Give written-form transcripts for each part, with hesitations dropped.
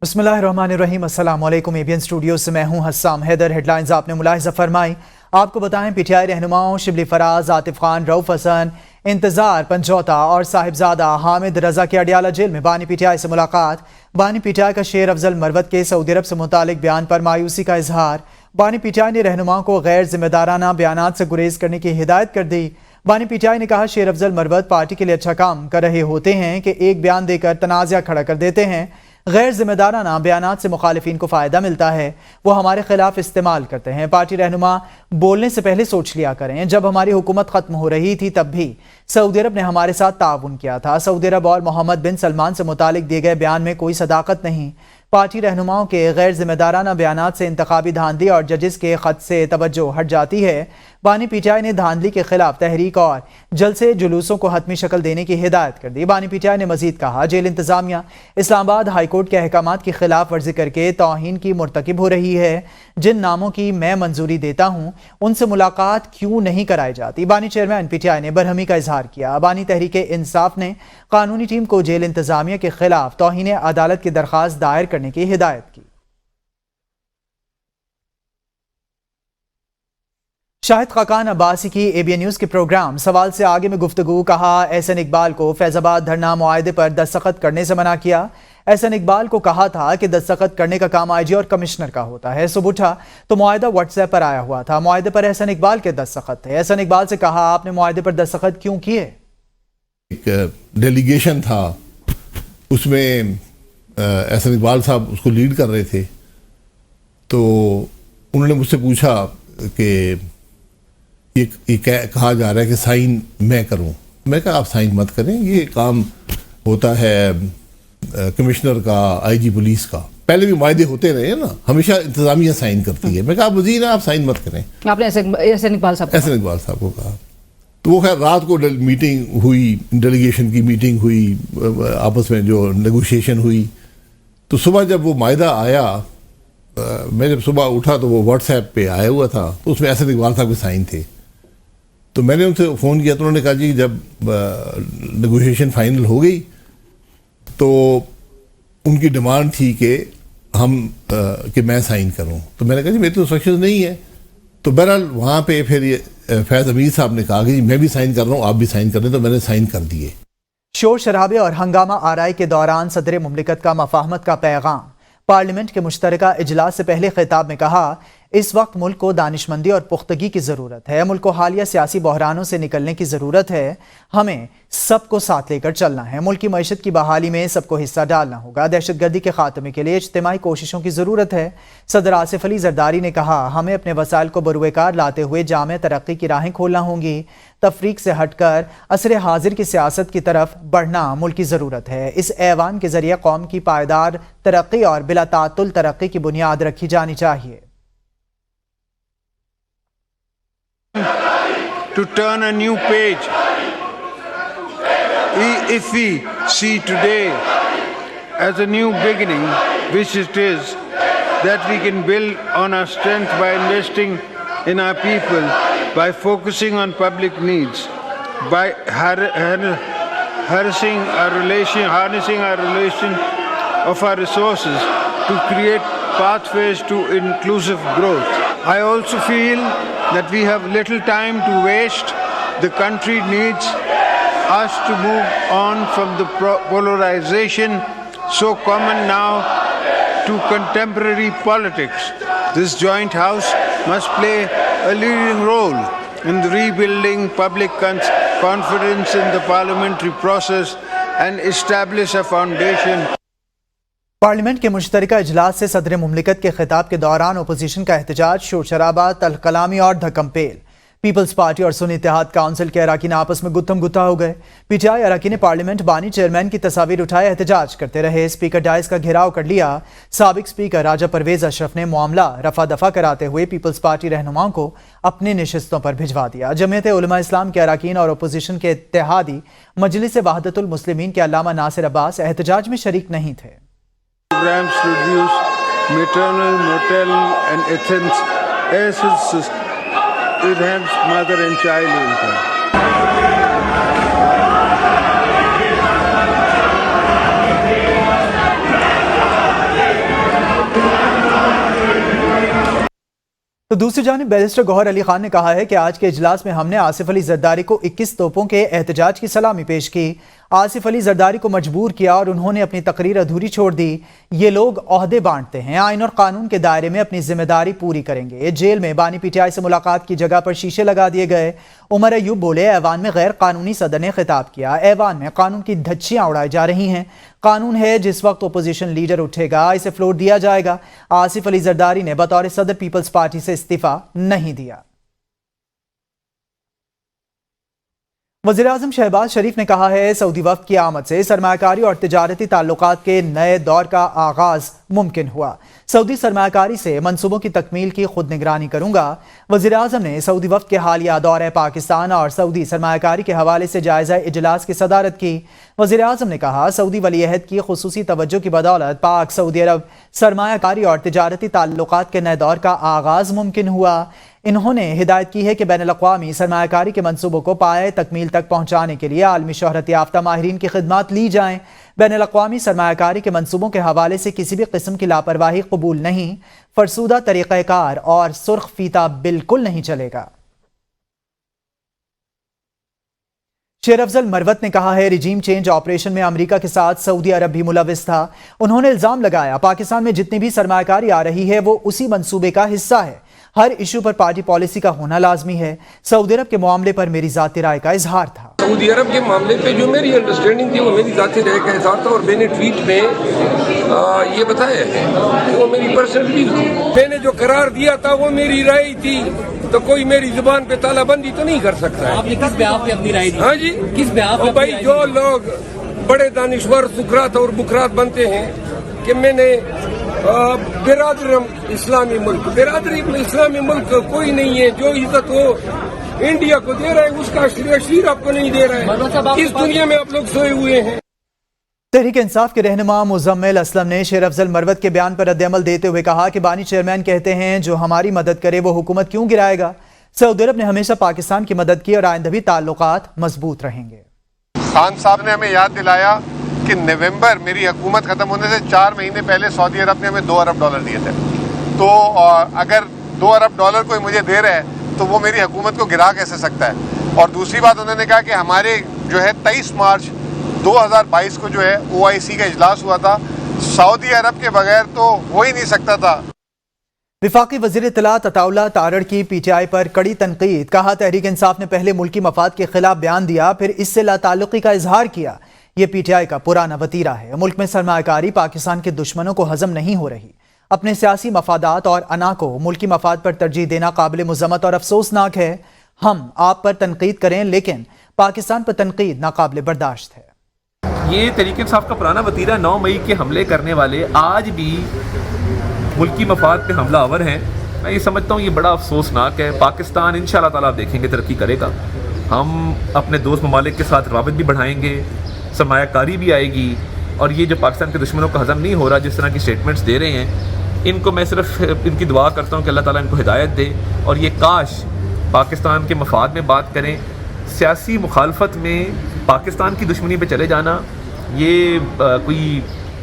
बिस्मिल्लाहिर्रहमानिर्रहीम। अस्सलाम वालेकुम। एबीएन स्टूडियो से मैं हूं हस्साम हैदर। हेडलाइंस आपने मुलाहिजा फरमाई। आपको बताएं, पीटीआई रहनुमाओं शिबली फराज, आतिफ खान, रऊफ हसन, इंतजार पंजौता और साहिबजादा हामिद रजा के अडियाला जेल में बानी पीटीआई से मुलाकात। बानी पीटीआई का शेर अफजल मरवत के सऊदी अरब से मुतालिक बयान पर मायूसी का इजहार। बानी पीटीआई ने रहनुमाओं को गैर जिम्मेदाराना बयानात से गुरेज करने की हिदायत कर दी। बानी पीटीआई ने कहा, शेर अफजल मरवत पार्टी के लिए अच्छा काम कर रहे होते हैं कि एक बयान देकर तनाज़ा खड़ा कर देते हैं। गैर जिम्मेदाराना बयानात से मुखालिफिन को फ़ायदा मिलता है, वो हमारे खिलाफ इस्तेमाल करते हैं। पार्टी रहनुमा बोलने से पहले सोच लिया करें। जब हमारी हुकूमत ख़त्म हो रही थी तब भी सऊदी अरब ने हमारे साथ ताउन किया था। सऊदी अरब और मोहम्मद बिन सलमान से मुतालिक दिए गए बयान में कोई सदाकत नहीं। पार्टी रहनुमाओं के गैर जिम्मेदाराना बयानात से इंतखाबी धांधली और जजेस के ख़त से तवज्जो हट जाती है। बानी पीटीआई ने धांधली के खिलाफ तहरीक और जलसे जुलूसों को हतमी शक्ल देने की हिदायत कर दी। बानी पीटीआई ने मजीद कहा, जेल इंतजामिया इस्लामाबाद हाईकोर्ट के अहकामात की खिलाफ वर्जी करके तौहीन की मुर्तकिब हो रही है। जिन नामों की मैं मंजूरी देता हूँ उनसे मुलाकात क्यों नहीं कराई जाती। बानी चेयरमैन पीटीआई ने बरहमी का इजहार किया। बानी तहरीक इंसाफ ने कानूनी टीम को जेल इंतजामिया के खिलाफ तौहीन अदालत की दरख्वास्त दायर करने की हिदायत की। शाहिद खाकान अब्बासी की एबीएन न्यूज़ के प्रोग्राम सवाल से आगे में गुफ्तगू। कहा, एहसन इकबाल को फैजाबाद धरना मुआहदे पर दस्तखत करने से मना किया। एहसन इकबाल को कहा था कि दस्तखत करने का काम आईजी और कमिश्नर का होता है। सुबह उठा तो मुआहदा व्हाट्सएप पर आया हुआ था। मुआहदे पर एहसन इकबाल के दस्तखत थे। एहसन इकबाल से कहा, आपने मुआहदे पर दस्तखत क्यों किए? एक डेलीगेशन था, उसमें एहसन इकबाल साहब उसको लीड कर रहे थे। तो उन्होंने मुझसे पूछा कि ये कहा जा रहा है कि साइन मैं करूं। मैं कहा, आप साइन मत करें, ये काम होता है कमिश्नर का, आईजी पुलिस का। पहले भी मुआहदे होते रहे ना, हमेशा इंतजामिया साइन करती है। मैं कहा, आप वज़ीर हैं, आप साइन मत करें। आपने एहसन इकबाल साहब को कहा। तो वो खैर रात को मीटिंग हुई, डेलीगेशन की मीटिंग हुई, आपस में जो नेगोशिएशन हुई। तो सुबह जब वो मुआहदा आया, मैं जब सुबह उठा तो वो व्हाट्सएप पे आया हुआ था। तो उसमें एहसन इकबाल साहब के साइन थे। तो मैंने उनसे फ़ोन किया तो उन्होंने कहा, जी जब नेगोशिएशन फाइनल हो गई तो उनकी डिमांड थी कि मैं साइन करूं। तो मैंने कहा, जी मेरी तो इंस्ट्रक्शंस नहीं है। तो बहरहाल वहाँ पे फिर ये फैज़ अमीर साहब ने कहा कि मैं भी साइन कर रहा हूँ, आप भी साइन कर दें। तो मैंने साइन कर दिए। शोर शराबे और हंगामा आराई के दौरान सदर मुमलिकत का मफाहमत का पैगाम। पार्लियामेंट के मुश्तरका इजलास से पहले खिताब में कहा, इस वक्त मुल्क को दानिशमंदी और पुख्तगी की ज़रूरत है। मुल्क को हालिया सियासी बहरानों से निकलने की ज़रूरत है। हमें सबको साथ लेकर चलना है। मुल्क की मईशत की बहाली में सबको हिस्सा डालना होगा। दहशत गर्दी के खात्मे के लिए इज्तिमाई कोशिशों की ज़रूरत है। सदर आसिफ अली जरदारी ने कहा, हमें अपने वसाइल को बरूएकार लाते हुए जामे तरक्की की राहें खोलना होंगी। तफरीक से हटकर असर हाजिर की सियासत की तरफ बढ़ना मुल्क की ज़रूरत है। इस ऐवान के ज़रिए कौम की पायदार तरक्की और बिला तातुल तरक्की की बुनियाद रखी जानी चाहिए। To turn a new page. If we see today as a new beginning, which it is, that we can build on our strength by investing in our people, by focusing on public needs, by harnessing our relation of our resources to create pathways to inclusive growth. I also feel that we have little time to waste. The country needs us to move on from the polarization so common now to contemporary politics. This joint house must play a leading role in the rebuilding public confidence in the parliamentary process and establish a foundation. Parliament के मुश्तरका इजलास से सदर मुमलिकत के खिताब के दौरान opposition का एहतजाज, शोर शराबा, तल्ख कलामी और धक्कमपेल। पीपल्स पार्टी और सुन्नी इत्तेहाद काउंसिल के अराकीन आपस में गुत्थम गुत्था हो गए। पीटीआई अराकीन पार्लियामेंट बानी चेयरमैन की तस्वीर उठाए एहतजाज करते रहे। स्पीकर डाइस का घेराव कर लिया। साबिक स्पीकर राजा परवेज अशरफ ने मामला रफा दफा कराते हुए पीपल्स पार्टी रहनुमाओं को अपनी नशिस्तों पर भिजवा दिया। जमीयत उलमा इस्लाम के अराकीन और अपोजिशन के इत्तेहादी मजलिस वहदतुल मुस्लिमीन के अल्लामा नासिर अब्बास एहतजाज में शरीक नहीं थे। Programs to reduce maternal, maternal and enhance mother and child income. तो दूसरी जानिब बैरिस्टर गौहर अली खान ने कहा है कि आज के इजलास में हमने आसिफ अली जरदारी को 21 तोपों के एहतजाज की सलामी पेश की। आसिफ अली जरदारी को मजबूर किया और उन्होंने अपनी तकरीर अधूरी छोड़ दी। ये लोग ओहदे बांटते हैं, आइन और कानून के दायरे में अपनी जिम्मेदारी पूरी करेंगे। जेल में बानी पीटीआई से मुलाकात की जगह पर शीशे लगा दिए गए। उमर अयूब बोले, ऐवान में गैर कानूनी सदर ने खिताब किया। ऐवान में कानून की धज्जियां उड़ाई जा रही हैं। कानून है, जिस वक्त अपोजिशन लीडर उठेगा इसे फ्लोर दिया जाएगा। आसिफ अली जरदारी ने बतौर सदर पीपल्स पार्टी से इस्तीफा नहीं दिया। वज़ीर-ए-आज़म शहबाज शरीफ ने कहा है, सऊदी वफ़द की आमद से सरमायाकारी और तिजारती ताल्लुकात के नए दौर का आगाज मुमकिन हुआ। सऊदी सरमायाकारी से मंसूबों की तकमील की खुद निगरानी करूंगा। वज़ीर-ए-आज़म ने सऊदी वफ़द के हालिया दौरे पाकिस्तान और सऊदी सरमायाकारी के हवाले से जायज़ा इजलास की सदारत की। वज़ीर-ए-आज़म ने कहा, सऊदी वली-अहद की खुसूसी तवज्जो की बदौलत पाक सऊदी अरब सरमायाकारी और तिजारती ताल्लुकात के नए दौर का आगाज मुमकिन हुआ। इन्होंने हिदायत की है कि बैनुल-अक़वामी सरमायाकारी के मंसूबों को पाए तकमील तक पहुंचाने के लिए आलमी शोहरत याफ्ता माहिरीन की खिदमात ली जाएं। बैनुल-अक़वामी सरमायाकारी के मंसूबों के हवाले से किसी भी किस्म की लापरवाही कबूल नहीं। फरसूदा तरीक़ाकार और सुर्ख फीता बिल्कुल नहीं चलेगा। शेर अफजल मरवत ने कहा है, रिजीम चेंज ऑपरेशन में अमेरिका के साथ सऊदी अरब भी मुलविस था। उन्होंने इल्जाम लगाया, पाकिस्तान में जितनी भी सरमायाकारी आ रही है वो उसी मंसूबे का हिस्सा है। हर इशू पर पार्टी पॉलिसी का होना लाजमी है। सऊदी अरब के मामले पर मेरी जाती राय का इजहार था। सऊदी अरब के मामले पे जो मेरी अंडरस्टैंडिंग थी वो मेरी जाती राय का इजहार था और मैंने ट्वीट में ये बताया है कि वो मेरी पर्सनल व्यू थी। मैंने जो करार दिया था वो मेरी राय थी, तो कोई मेरी जुबान पे तालाबंदी तो नहीं कर सकता है। आपने किस ब्याह पे अपनी राय दी? हाँ जी, किस ब्याह पे? भाई जो लोग बड़े दानिश्वर सुकरात और बुकरात बनते हैं कि मैंने बिरादरम इस्लामी मुल्क, बिरादरी इस्लामी मुल्क कोई नहीं है। जो इज्जत वो इंडिया को दे रहा है उसका शरीर आपको नहीं दे रहा है। इस दुनिया में आप लोग सोए हुए हैं। तहरीक इंसाफ के रहनुमा मुजम्मिल असलम ने शेर अफजल मरवत के बयान पर रद्द-ए-अमल देते हुए कहा कि बानी चेयरमैन कहते हैं, जो हमारी मदद करे वो हुकूमत क्यों गिराएगा। सऊदी अरब ने हमेशा पाकिस्तान की मदद की और आइंदा भी ताल्लुकात मजबूत रहेंगे। खान साहब ने हमें याद दिलाया कि नवंबर मेरी हुकूमत ख़त्म होने से 4 महीने पहले सऊदी अरब ने हमें $2 अरब दिए थे। तो अगर $2 अरब कोई मुझे दे रहा है तो वो मेरी हुकूमत को गिरा कैसे सकता है। और दूसरी बात उन्होंने कहा कि हमारे जो है 23 मार्च 2022 को जो है OIC का इजलास हुआ था, सऊदी अरब के बगैर तो हो ही नहीं सकता था। वफाकी वज़ीर इत्तलात अताउल्लाह तारड़ की PTI पर कड़ी तनकीद। कहा, तहरीक इंसाफ ने पहले मुल्की मफाद के खिलाफ बयान दिया, फिर इससे लाताल्लुकी का इजहार किया। ये PTI का पुराना वतीरा है। मुल्क में सरमायाकारी पाकिस्तान के दुश्मनों को हजम नहीं हो रही। अपने सियासी मफादात और अना को मुल्की मफाद पर तरजीह देना काबिल मुज़म्मत और अफसोसनाक है। हम आप पर तनकीद करें लेकिन पाकिस्तान पर तनकीद नाकाबिल बर्दाश्त है। ये तहरीक इंसाफ का पुराना वतीरा 9 मई के हमले करने वाले आज भी मुल्की मफाद पे हमला आवर हैं। मैं ये समझता हूँ ये बड़ा अफसोसनाक है। पाकिस्तान इंशाअल्लाह ताला आप देखेंगे तरक्की करेगा। हम अपने दोस्त ममालिक के साथ राबित भी बढ़ाएंगे, सरमायाकारी भी आएगी। और ये जो पाकिस्तान के दुश्मनों को हजम नहीं हो रहा, जिस तरह की स्टेटमेंट्स दे रहे हैं, इनको मैं सिर्फ इनकी दुआ करता हूँ कि अल्लाह ताला इनको हिदायत दे और ये काश पाकिस्तान के मफाद में बात करें। सियासी मुखालफत में पाकिस्तान की दुश्मनी पे चले जाना ये कोई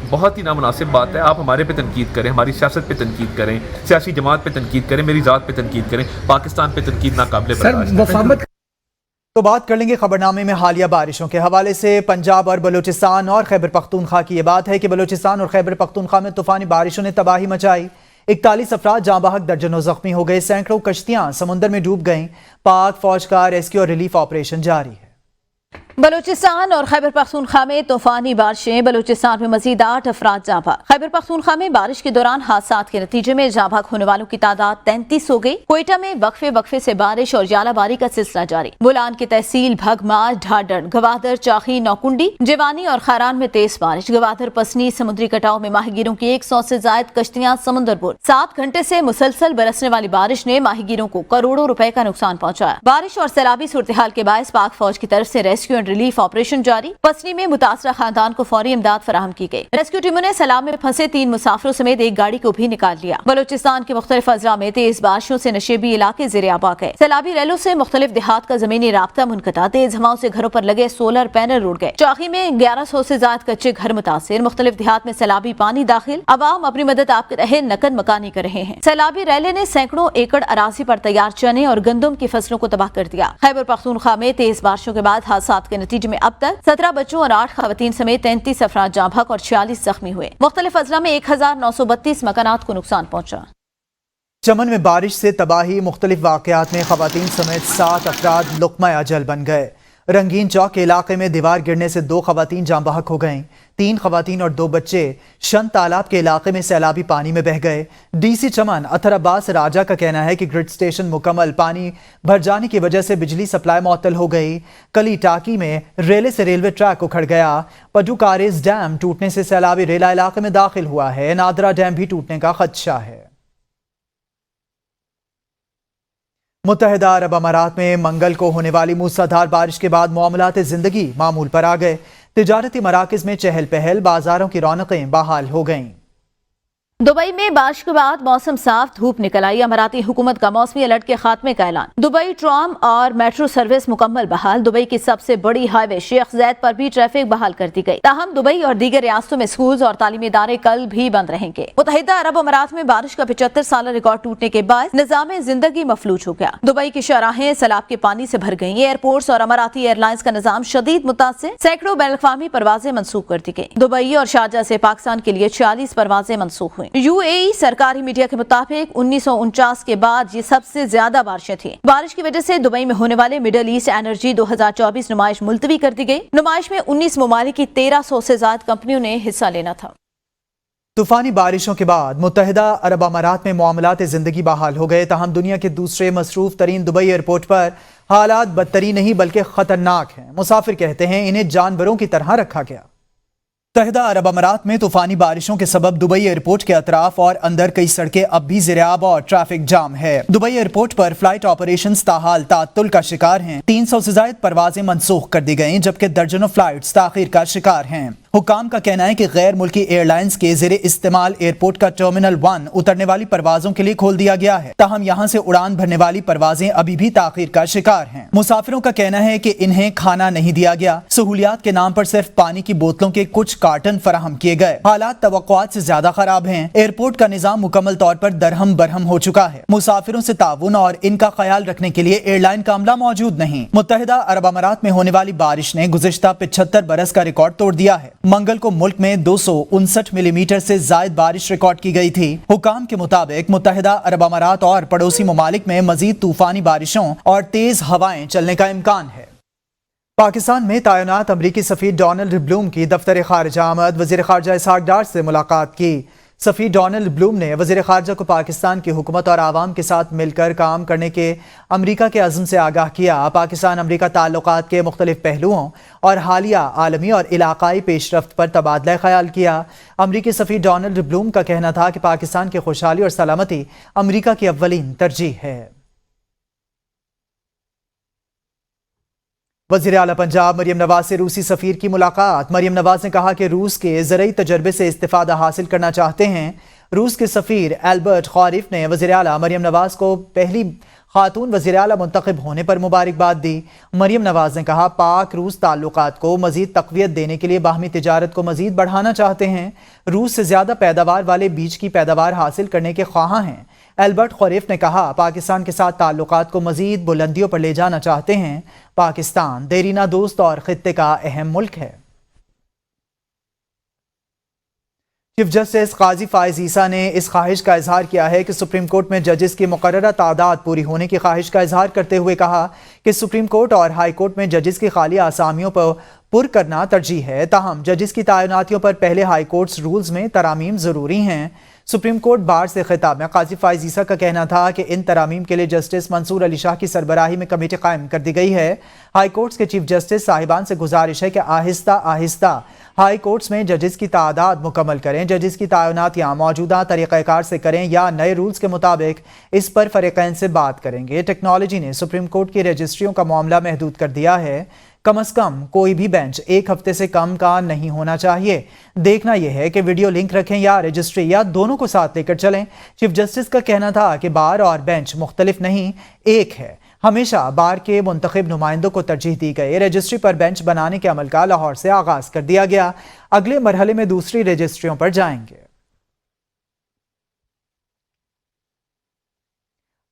बहुत ही नामुनासिब बात है। आप हमारे पे तनकीद करें, हमारी सियासत पे तनकीद करें, सियासी जमात पे तनकीद करें, मेरी ज़ात पे तनकीद करें, पाकिस्तान पे तनकीद नाकाबिल बर्दाश्त है। तो बात कर लेंगे खबरनामे में हालिया बारिशों के हवाले से। पंजाब और बलूचिस्तान और खैबर पख्तूनख्वा की ये बात है कि बलूचिस्तान और खैबर पख्तूनख्वा में तूफानी बारिशों ने तबाही मचाई। 41 अफराद जाँ बहक, दर्जनों जख्मी हो गए। सैकड़ों कश्तियां समुद्र में डूब गईं। पाक फौज का रेस्क्यू और रिलीफ ऑपरेशन जारी है। बलूचिस्तान और खैबर पख्तूनख्वा में तूफानी बारिशें। बलूचिस्तान में मजीद 8 अफराद जाँ बहक। खैबर पख्तूनख्वा में बारिश के दौरान हादसात के नतीजे में जाँ बहक होने वालों की तादाद 33 हो गई। कोयटा में वक्फे वक्फे से बारिश और यालाबारी का सिलसिला जारी। बुलान की तहसील भगमा, ढाडर, गवादर, चाखी, नौकुंडी, जेवानी और खैरान में तेज बारिश। गवादर, पसनी, समुद्री कटाव में माहीगीरों की 100 से ज्यादा कश्तियां समुद्र बुर। 7 घंटे से मुसलसल बरसने वाली बारिश ने माहीगीरों को करोड़ों रुपए का नुकसान पहुंचाया। बारिश और सैलाबी सूरत हाल के बायस पाक फौज की तरफ से रेस्क्यू एंड रिलीफ ऑपरेशन जारी। पसनी में मुतासरा खानदान को फौरी इमदाद फराहम की गई। रेस्क्यू टीमों ने सैलाब में फंसे 3 मुसाफिरों समेत एक गाड़ी को भी निकाल लिया। बलूचिस्तान के मुख्तलिफ अजला में तेज बारिशों से नशेबी इलाके ज़ेरे आबा गए। सैलाबी रैलों से मुख्तलिफ देहात का जमीनी राब्ता मुनक़ता। तेज हवाओं से घरों पर लगे सोलर पैनल उड़ गए। चौकी में 1100 से ज्यादा कच्चे घर मुतासिर। मुख्तलिफ देहात में सैलाबी पानी दाखिल। अवाम अपनी मदद आप रहे नकद मकानी कर रहे हैं। सैलाबी रैले ने सैकड़ों एकड़ अराजी पर तैयार चने और गंदम की फसलों को तबाह कर दिया। खैबर पख्तूनख्वा में तेज बारिशों के बाद हादसात के नतीजे में अब तक 17 बच्चों और 8 खवातीन समेत 33 अफराद जाँ बहक और 46 जख्मी हुए। मुख्तलिफ अजला में 1932 मकानात को नुकसान पहुंचा। चमन में बारिश से तबाही। मुख्तलिफ वाक़यात में खवातीन समेत 7 अफराद लुक़मा अजल बन गए। रंगीन चौक के इलाके में दीवार गिरने से 2 खवातीन जाँ बहक हो गईं। 3 खवातीन और 2 बच्चे शन तालाब के इलाके में सैलाबी पानी में बह गए। डीसी चमन अतर अब्बास राजा का कहना है कि ग्रिड स्टेशन मुकम्मल पानी भर जाने की वजह से बिजली सप्लाई मुअत्तल हो गई। कली टाकी में रेले से रेलवे ट्रैक उखड़ गया। पडुकारेज डैम टूटने से सैलाबी रेला इलाके में दाखिल हुआ है। नादरा डैम भी टूटने का खदशा है। मुत्तहिदा अरब अमारात में मंगल को होने वाली मूसलाधार बारिश के बाद मामलात जिंदगी मामूल पर आ गए। तिजारती मराकज़ में चहल पहल, बाजारों की रौनकें बहाल हो गईं। दुबई में बारिश के बाद मौसम साफ, धूप निकल आई। अमाराती हुकूमत का मौसमी अलर्ट के खात्मे का ऐलान। दुबई ट्राम और मेट्रो सर्विस मुकम्मल बहाल। दुबई की सबसे बड़ी हाईवे शेख ज़ैद पर भी ट्रैफिक बहाल कर दी गई। ताहम दुबई और दीगर रियासतों में स्कूल और तालीमी इदारे कल भी बंद रहेंगे। मुत्तहिदा अरब अमारात में बारिश का 75 साल रिकॉर्ड टूटने के बाद निजाम जिंदगी मफलूज हो गया। दुबई की शराहें सैलाब के पानी से भर गई। एयरपोर्ट्स और अमाराती एयरलाइंस का निजाम शदीद मुतासिर। सैकड़ों बैनुल-अक़वामी परवाजें मनसूख कर दी गई। दुबई और शारजा से पाकिस्तान के लिए 40 परवाजें मनसूख हुई। यूएई सरकारी मीडिया के मुताबिक 1949 के बाद ये सबसे ज्यादा बारिशें थी। बारिश की वजह से दुबई में होने वाले मिडल ईस्ट एनर्जी 2024 नुमाइश मुलतवी कर दी गई। नुमाइश में 19 ममालिक की 1300 से ज्यादा कंपनियों ने हिस्सा लेना था। तूफानी बारिशों के बाद मुत्तहिदा अरब अमारात में मामलात जिंदगी बहाल हो गए। तहम दुनिया के दूसरे मसरूफ तरीन दुबई एयरपोर्ट पर हालात बदतरीन नहीं बल्कि खतरनाक हैं। मुसाफिर कहते हैं इन्हें जानवरों की तरह रखा गया। मुत्तहिदा अरब अमारात में तूफानी बारिशों के सबब दुबई एयरपोर्ट के अतराफ और अंदर कई सड़कें अब भी ज़ेरे-आब और ट्रैफिक जाम है। दुबई एयरपोर्ट पर फ्लाइट ऑपरेशंस ताहाल ताअत्तुल का शिकार हैं। 300 से ज्यादा परवाजें मनसूख कर दी गईं, जबकि दर्जनों फ्लाइट्स ताखीर का शिकार हैं। हुकाम का कहना है कि गैर मुल्की एयरलाइंस के ज़ेरे इस्तेमाल एयरपोर्ट का टर्मिनल 1 उतरने वाली परवाजों के लिए खोल दिया गया है। ताहम यहाँ से उड़ान भरने वाली परवाजें अभी भी ताखीर का शिकार हैं। मुसाफिरों का कहना है कि इन्हें खाना नहीं दिया गया। सहूलियात के नाम पर सिर्फ पानी की बोतलों के कुछ कार्टन फराहम किए गए। हालात तवक्कुआत से ज्यादा खराब हैं। एयरपोर्ट का निजाम मुकम्मल तौर पर दरहम बरहम हो चुका है। मुसाफिरों से ताउन और इनका ख्याल रखने के लिए एयरलाइन का अमला मौजूद नहीं। मुत्तहिदा अरब अमारात में होने वाली बारिश ने गुज़िश्ता 75 बरस का रिकॉर्ड तोड़ दिया है। मंगल को मुल्क में 259 मिलीमीटर से ज्यादा बारिश रिकॉर्ड की गई थी। हुकाम के मुताबिक मुत्तहिदा अरब अमारात और पड़ोसी ममालिक में मजीद तूफानी बारिशों और तेज हवाएं चलने का इम्कान है। पाकिस्तान में तैनात अमरीकी सफीर डोनाल्ड ब्लूम की दफ्तर खारजा आमद। वज़ीर खारजा इसहाक डार से मुलाकात की। सफीर डोनाल्ड ब्लूम ने वज़ीर खारजा को पाकिस्तान की हुकूमत और आवाम के साथ मिलकर काम करने के अमरीका के अज़्म से आगाह किया। पाकिस्तान अमरीका ताल्लुकात के मुख्तलिफ पहलुओं और हालिया आलमी और इलाकाई पेशरफ्त पर तबादला ख्याल किया। अमरीकी सफीर डोनाल्ड ब्लूम का कहना था कि पाकिस्तान की खुशहाली और सलामती अमरीका की अव्वलीन तरजीह है। वज़ीर आला पंजाब मरियम नवाज से रूसी सफ़ीर की मुलाकात। मरियम नवाज ने कहा कि रूस के ज़रई तजर्बे से इस्तिफ़ादा हासिल करना चाहते हैं। रूस के सफ़ीर एल्बर्ट खौरिफ ने वज़ीर आला मरियम नवाज को पहली खातून वज़ीर आला मुंतखब होने पर मुबारकबाद दी। मरियम नवाज ने कहा पाक रूस ताल्लुकात को मज़ीद तक़वियत देने के लिए बाहमी तिजारत को मज़ीद बढ़ाना चाहते हैं। रूस से ज़्यादा पैदावार वाले बीज की पैदावार हासिल करने के ख्वाहां हैं। एल्बर्ट खौरिफ ने कहा पाकिस्तान के साथ ताल्लुकात को मज़ीद बुलंदियों पर ले जाना चाहते हैं। पाकिस्तान देरीना दोस्त और खित्ते का अहम मुल्क है। चीफ जस्टिस काजी फाइज ईसा ने इस ख्वाहिश का इजहार किया है कि सुप्रीम कोर्ट में जजेस की मुकर्ररा तादाद पूरी होने की ख्वाहिश का इजहार करते हुए कहा कि सुप्रीम कोर्ट और हाई कोर्ट में जजेस की खाली आसामियों पर पुर करना तरजीह है। ताहम जजेस की तैनातियों पर पहले हाई कोर्ट्स रूल्स में तरामीम ज़रूरी हैं। सुप्रीम कोर्ट बार से खिताब में काजी फाइज ईसा का कहना था कि इन तरामीम के लिए जस्टिस मंसूर अली शाह की सरबराही में कमेटी कायम कर दी गई है। हाई कोर्ट्स के चीफ जस्टिस साहिबान से गुजारिश है कि आहिस्ता आहिस्ता हाई कोर्ट्स में जजेस की तादाद मुकम्मल करें। जजेस की तैनातियाँ मौजूदा तरीक़ाकार से करें या नए रूल्स के मुताबिक इस पर फरीक़ैन से बात करेंगे। टेक्नोलॉजी ने सुप्रीम कोर्ट की रजिस्ट्रियों का मामला महदूद कर दिया है। कम अज कम कोई भी बेंच 1 हफ्ते से कम का नहीं होना चाहिए। देखना यह है कि वीडियो लिंक रखें या रजिस्ट्री या दोनों को साथ लेकर चलें। चीफ जस्टिस का कहना था कि बार और बेंच मुख्तलिफ नहीं, एक है। हमेशा बार के मुंतखब नुमाइंदों को तरजीह दी गई। रजिस्ट्री पर बेंच बनाने के अमल का लाहौर से आगाज कर दिया गया। अगले मरहले में दूसरी रजिस्ट्रियों पर जाएंगे।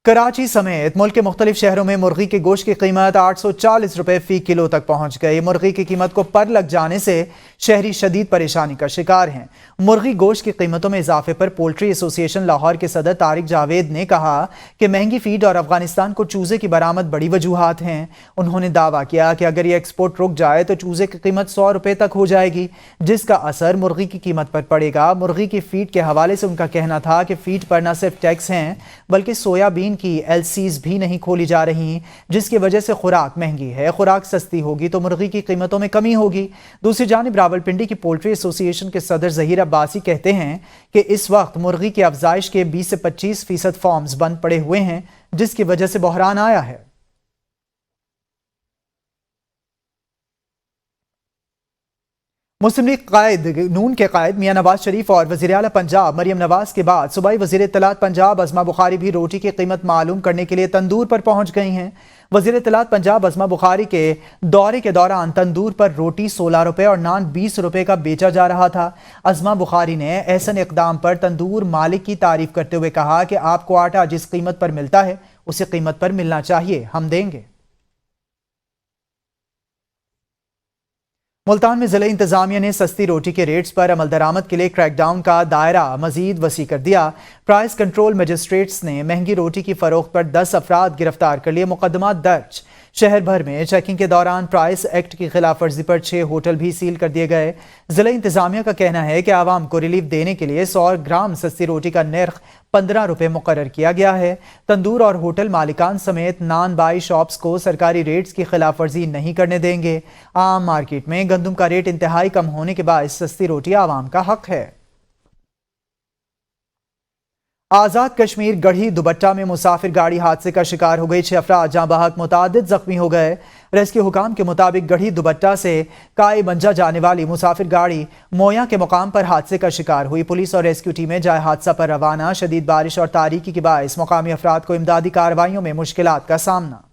कराची समेत मुल्क के मुख्तलिफ शहरों में मुर्गी के गोश्त की कीमत 840 रुपए फी किलो तक पहुंच गई। मुर्गी की कीमत को पर लग जाने से शहरी शदीद परेशानी का शिकार हैं। मुर्गी गोश्त की कीमतों में इजाफे पर पोल्ट्री एसोसिएशन लाहौर के सदर तारिक जावेद ने कहा कि महंगी फीड और अफगानिस्तान को चूजे की बरामद बड़ी वजूहात हैं। उन्होंने दावा किया कि अगर ये एक्सपोर्ट रुक जाए तो चूजे की कीमत 100 रुपए तक हो जाएगी, जिसका असर मुर्गी की कीमत पर पड़ेगा। मुर्गी की फीड के हवाले से उनका कहना था कि फीड पर न सिर्फ टैक्स हैं बल्कि सोयाबीन की एलसीज भी नहीं खोली जा रही, जिसकी वजह से खुराक महंगी है। खुराक सस्ती होगी तो मुर्गी की कीमतों में कमी होगी। दूसरी जानिब रावलपिंडी की पोल्ट्री एसोसिएशन के सदर जहीर अब्बासी कहते हैं कि इस वक्त मुर्गी की अफजाइश के 20 से 25% फॉर्म्स बंद पड़े हुए हैं, जिसकी वजह से बहरान आया है। मुस्लिम लीग कायद नून के कायद मियां नवाज शरीफ और वज़ीर आला पंजाब मरियम नवाज के बाद सूबाई वज़ीर इत्तलात पंजाब अज़मा बुखारी भी रोटी की कीमत मालूम करने के लिए तंदूर पर पहुंच गई हैं। वज़ीर इत्तलात पंजाब अज़मा बुखारी के दौरे के दौरान तंदूर पर रोटी 16 रुपए और नान 20 रुपए का बेचा जा रहा था। अज़मा बुखारी ने ऐसन इक़दाम पर तंदूर मालिक की तारीफ करते हुए कहा कि आपको आटा जिस कीमत पर मिलता है उसी कीमत पर मिलना चाहिए, हम देंगे। मुल्तान में ज़िला इंतज़ामिया ने सस्ती रोटी के रेट्स पर अमल दरामद के लिए क्रैकडाउन का दायरा मजीद वसी कर दिया। प्राइस कंट्रोल मजिस्ट्रेट्स ने महंगी रोटी की फरोख्त पर 10 अफराद गिरफ्तार कर लिए। मुकदमा दर्ज। शहर भर में चेकिंग के दौरान प्राइस एक्ट की खिलाफ वर्जी पर 6 होटल भी सील कर दिए गए। जिला इंतजामिया का कहना है कि आवाम को रिलीफ देने के लिए 100 ग्राम सस्ती रोटी का नर्ख 15 रुपए मुकर्रर किया गया है। तंदूर और होटल मालिकान समेत नान बाई शॉप्स को सरकारी रेट्स की खिलाफ वर्जी नहीं करने देंगे। आम मार्केट में गंदम का रेट इंतहाई कम होने के बाद सस्ती रोटी आवाम का हक है। आज़ाद कश्मीर गढ़ी दुबट्टा में मुसाफिर गाड़ी हादसे का शिकार हो गई। 6 अफराद जहां बहक मुतादिद जख्मी हो गए। रेस्क्यू हुकाम के मुताबिक गढ़ी दुबट्टा से काई मंजा जाने वाली मुसाफिर गाड़ी मोया के मुकाम पर हादसे का शिकार हुई। पुलिस और रेस्क्यू टीमें जाए हादसा पर रवाना। शदीद बारिश और तारीकी के बायस मुकामी अफराद को इमदादी कार्रवाइयों में मुश्किलात का सामना।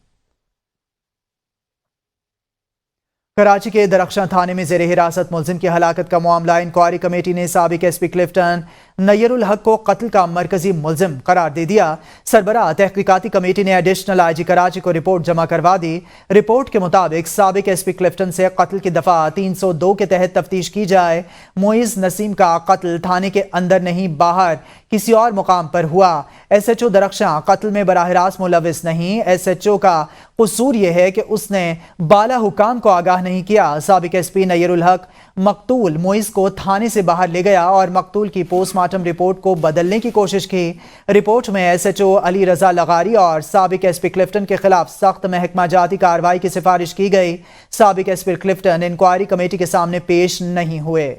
कराची के दरख्शां थाने में ज़ेरे हिरासत मुलजिम की हलाकत का मामला। इंक्वायरी कमेटी ने साबिक एसपी क्लिफ्टन नय्यरुल हक को कत्ल का मरकजी मुलजिम करार दे दिया। सरबराह तहकीकाती कमेटी ने एडिशनल आईजी कराची को रिपोर्ट जमा करवा दी। रिपोर्ट के मुताबिक साबिक एसपी क्लिफ्टन से कत्ल की दफा 302 के तहत तफ्तीश की जाए। मोइज नसीम का कत्ल थाने के अंदर नहीं बाहर किसी और मुकाम पर हुआ। SHO दरख्शां कत्ल में बराह रास्त मुलविस नहीं। SHO का कसूर यह है कि उसने बाला हुकाम को आगाह नहीं किया। साबिक एसपी नय्यरुल हक मकतूल मोइज को थाने से बाहर ले गया और मकतूल की पोस्टमार्टम रिपोर्ट को बदलने की कोशिश की। रिपोर्ट में SHO अली रजा लगारी और साबिक एसपी क्लिफ्टन के खिलाफ सख्त महकमा जाती कार्रवाई की सिफारिश की गई। साबिक एसपी क्लिफ्टन इंक्वायरी कमेटी के सामने पेश नहीं हुए।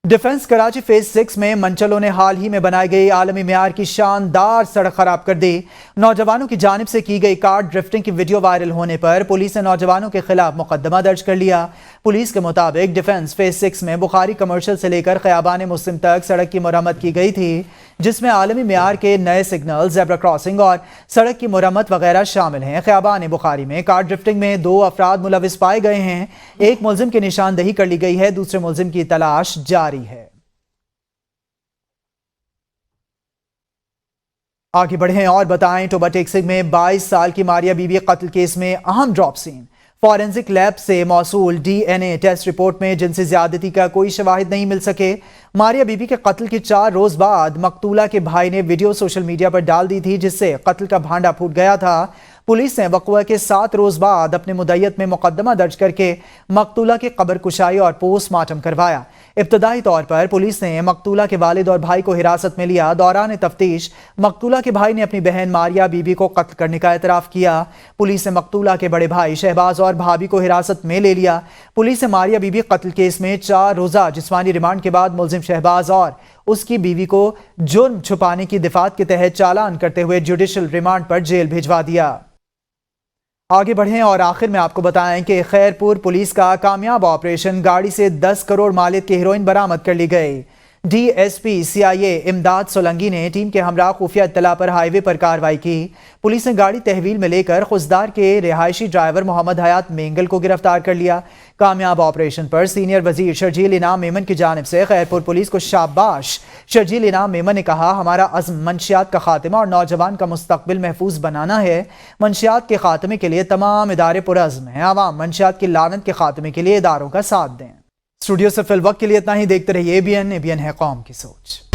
डिफेंस कराची फेज 6 में मंचलों ने हाल ही में बनाई गई आलमी मियार की शानदार सड़क खराब कर दी। नौजवानों की जानिब से की गई कार ड्रिफ्टिंग की वीडियो वायरल होने पर पुलिस ने नौजवानों के खिलाफ मुकदमा दर्ज कर लिया। पुलिस के मुताबिक डिफेंस फेज 6 में बुखारी कमर्शियल से लेकर ख़याबान मुस्लिम तक सड़क की मरम्मत की गई थी, जिसमें आलमी मियार के नए सिग्नल, ज़ेब्रा क्रॉसिंग और सड़क की मरम्मत वगैरह शामिल हैं। ख़याबान बुखारी में कार ड्रिफ्टिंग में 2 अफराद मुलविस पाए गए हैं। एक मुलजिम की निशानदही कर ली गई है, दूसरे मुलजिम की तलाश जारी है। आगे बढ़ें और बताएं, टोबा टेक्सिंग में 22 साल की मारिया बीबी कत्ल केस में अहम ड्रॉप सीन। फॉरेंसिक लैब से मौसूल DNA टेस्ट रिपोर्ट में जिनसी ज्यादती का कोई शवाहिद नहीं मिल सके। मारिया बीबी के कत्ल के 4 रोज बाद मकतूला के भाई ने वीडियो सोशल मीडिया पर डाल दी थी, जिससे कत्ल का भांडा फूट गया था। पुलिस ने वक़्वा के 7 रोज बाद अपने मुद्दयत में मुकदमा दर्ज करके मकतूला की कब्र कुशाई और पोस्टमार्टम करवाया। इब्तदाई तौर पर पुलिस ने मकतूला के वालिद और भाई को हिरासत में लिया। दौरान तफ्तीश मकतूला के भाई ने अपनी बहन मारिया बीबी को कत्ल करने का एतराफ़ किया। पुलिस ने मकतूला के बड़े भाई शहबाज और भाभी को हिरासत में ले लिया। पुलिस ने मारिया बीबी कत्ल केस में 4 रोज़ा जिस्मानी रिमांड के बाद मुलजिम शहबाज और उसकी बीवी को जुर्म छुपाने की दिफात के तहत चालान करते हुए जुडिशल रिमांड पर जेल भिजवा दिया। آگے بڑھیں اور آخر میں آپ کو بتائیں کہ خیرپور پولیس کا کامیاب آپریشن، گاڑی سے 10 کروڑ مالیت کی ہیروئن برآمد کر لی گئی۔ ڈی ایس پی CIA امداد سولنگی نے ٹیم کے ہمراہ خفیہ اطلاع پر ہائی وے پر کارروائی کی۔ پولیس نے گاڑی تحویل میں لے کر خضدار کے رہائشی ڈرائیور محمد حیات مینگل کو گرفتار کر لیا۔ کامیاب آپریشن پر سینئر وزیر شرجیل انعام میمن کی جانب سے خیرپور پولیس کو شاباش۔ شرجیل انعام میمن نے کہا، ہمارا عزم منشیات کا خاتمہ اور نوجوان کا مستقبل محفوظ بنانا ہے۔ منشیات کے خاتمے کے لیے تمام ادارے پرعزم ہیں۔ عوام منشیات کی لعنت کے خاتمے کے لیے اداروں کا ساتھ دیں۔ اسٹوڈیو سے فی الوقت کے لیے اتنا ہی۔ دیکھتے رہیے ABN ہے قوم کی سوچ۔